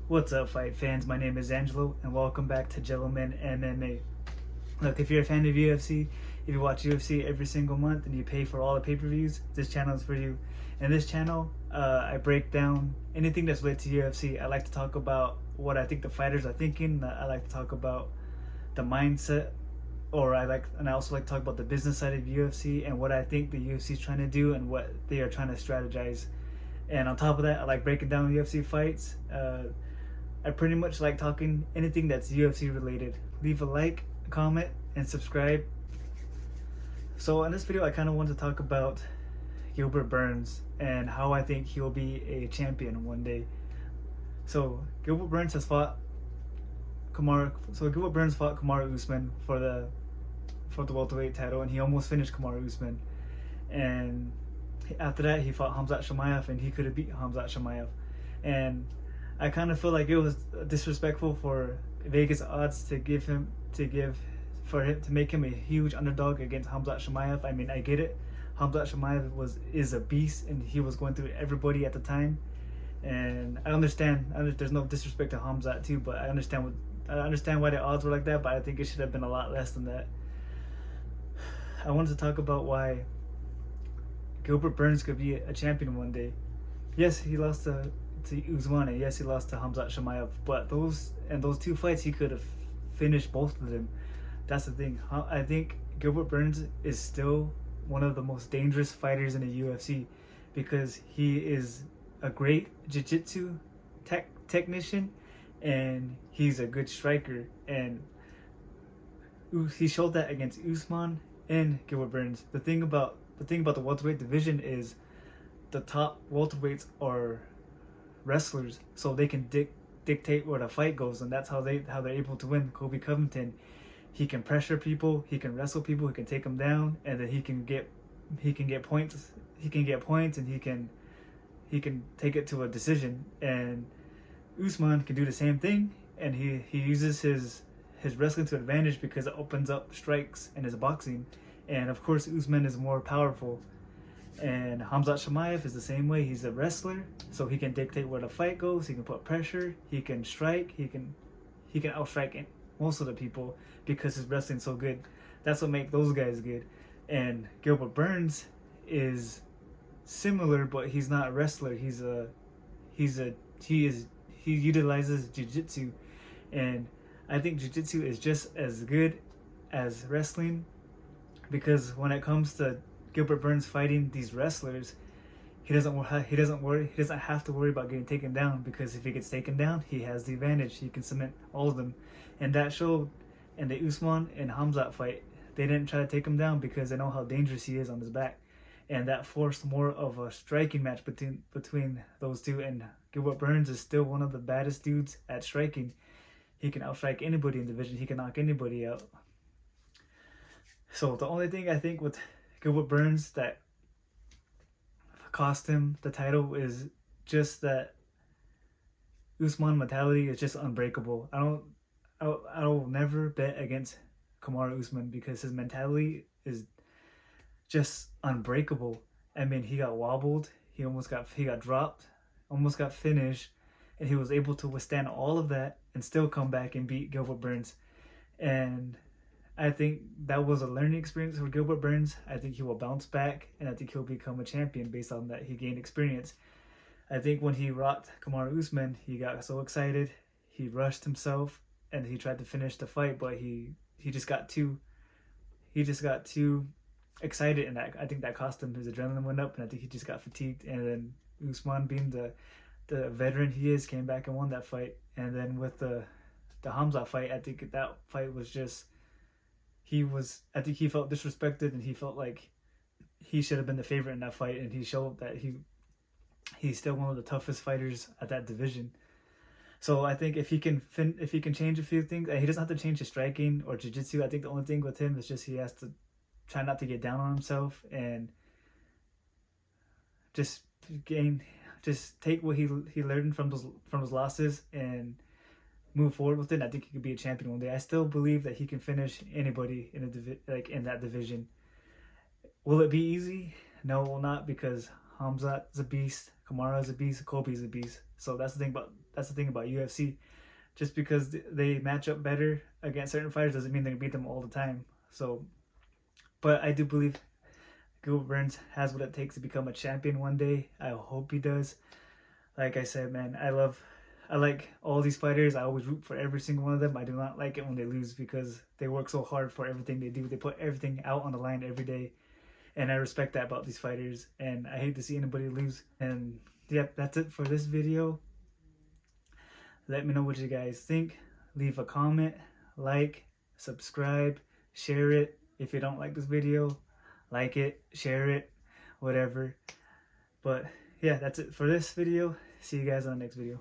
What's up, fight fans? My name is Angelo, and welcome back to Geloman MMA. Look, if you're a fan of UFC, if you watch UFC every single month and you pay for all the pay-per-views, this channel is for you. In this channel, I break down anything that's related to UFC. I like to talk about what I think the fighters are thinking. I like to talk about the mindset, and I also like to talk about the business side of UFC and what I think the UFC is trying to do and what they are trying to strategize. And on top of that, I like breaking down UFC fights. I pretty much like talking anything that's UFC related. Leave a like, comment, and subscribe. So in this video, I kind of want to talk about Gilbert Burns and how I think he'll be a champion one day. So Gilbert Burns has fought Gilbert Burns fought Kamaru Usman for the welterweight title, and he almost finished Kamaru Usman. And after that, he fought Khamzat Chimaev, and he could have beat Khamzat Chimaev. And I kind of feel like it was disrespectful for Vegas odds to make him a huge underdog against Khamzat Chimaev. I mean, I get it. Khamzat Chimaev is a beast, and he was going through everybody at the time. And I understand. There's no disrespect to Khamzat too, but I understand why the odds were like that. But I think it should have been a lot less than that. I wanted to talk about why Gilbert Burns could be a champion one day. Yes, he lost to Usman, and yes, he lost to Khamzat Chimaev, but those two fights he could have finished both of them. That's the thing. I think Gilbert Burns is still one of the most dangerous fighters in the UFC because he is a great jiu-jitsu technician, and he's a good striker, and he showed that against Usman and Gilbert Burns. The thing about the welterweight division is the top welterweights are wrestlers, so they can dictate where the fight goes, and that's how they're able to win. Colby Covington, he can pressure people, he can wrestle people, he can take them down, and then he can get points. He can get points, and he can take it to a decision. And Usman can do the same thing, and he uses his wrestling to advantage because it opens up strikes in his boxing. And of course, Usman is more powerful. And Khamzat Chimaev is the same way. He's a wrestler, so he can dictate where the fight goes. He can put pressure. He can strike. He can outstrike most of the people because his wrestling's so good. That's what makes those guys good. And Gilbert Burns is similar, but he's not a wrestler. He utilizes jiu-jitsu, and I think jiu-jitsu is just as good as wrestling, because when it comes to Gilbert Burns fighting these wrestlers, he doesn't have to worry about getting taken down, because if he gets taken down, he has the advantage. He can cement all of them, and that showed in the Usman and Khamzat fight. They didn't try to take him down because they know how dangerous he is on his back, and that forced more of a striking match between those two. And Gilbert Burns is still one of the baddest dudes at striking. He can outstrike anybody in the division. He can knock anybody out. So the only thing I think with Gilbert Burns that cost him the title is just that Usman mentality is just unbreakable. I will never bet against Kamaru Usman because his mentality is just unbreakable. I mean, he got wobbled, he got dropped, almost got finished, and he was able to withstand all of that and still come back and beat Gilbert Burns. And I think that was a learning experience for Gilbert Burns. I think he will bounce back, and I think he'll become a champion based on that. He gained experience. I think when he rocked Kamaru Usman, he got so excited, he rushed himself, and he tried to finish the fight, but he just got too excited, and that, I think that cost him. His adrenaline went up, and I think he just got fatigued. And then Usman, being the veteran he is, came back and won that fight. And then with the Khamzat fight, I think that fight was just, I think he felt disrespected, and he felt like he should have been the favorite in that fight, and he showed that he's still one of the toughest fighters at that division. So I think if he can change a few things, and he doesn't have to change his striking or jiu-jitsu. I think the only thing with him is just he has to try not to get down on himself and just take what he learned from those losses and move forward with it. I think he could be a champion one day. I still believe that he can finish anybody in that division. Will it be easy? No, it will not, because Khamzat's a beast, Kamaru's a beast, Colby's a beast. So that's the thing about UFC. Just because they match up better against certain fighters doesn't mean they can beat them all the time. So, but I do believe Gilbert Burns has what it takes to become a champion one day. I hope he does. Like I said, man, I like all these fighters. I always root for every single one of them. I do not like it when they lose because they work so hard for everything they do. They put everything out on the line every day. And I respect that about these fighters. And I hate to see anybody lose. And yep, that's it for this video. Let me know what you guys think. Leave a comment, like, subscribe, share it. If you don't like this video, like it, share it, whatever. But yeah, that's it for this video. See you guys on the next video.